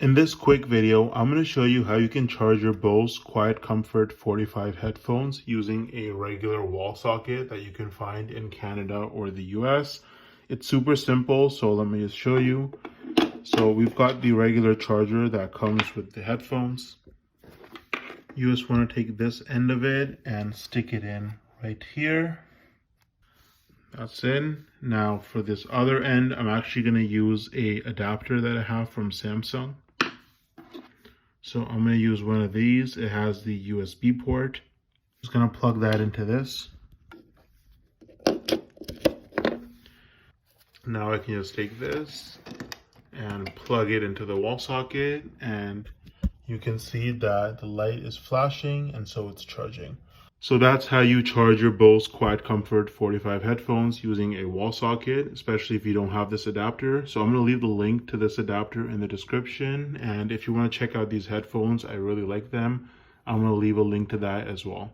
In this quick video, I'm going to show you how you can charge your Bose QuietComfort 45 headphones using a regular wall socket that you can find in Canada or the US. It's super simple, so let me just show you. So we've got the regular charger that comes with the headphones. You just want to take this end of it and stick it in right here. That's in. Now for this other end, I'm actually going to use a adapter that I have from Samsung. So I'm going to use one of these. It has the USB port. Just going to plug that into this. Now I can just take this and plug it into the wall socket, and you can see that the light is flashing, and so it's charging. So that's how you charge your Bose QuietComfort 45 headphones using a wall socket, especially if you don't have this adapter. So I'm going to leave the link to this adapter in the description. And if you want to check out these headphones, I really like them. I'm going to leave a link to that as well.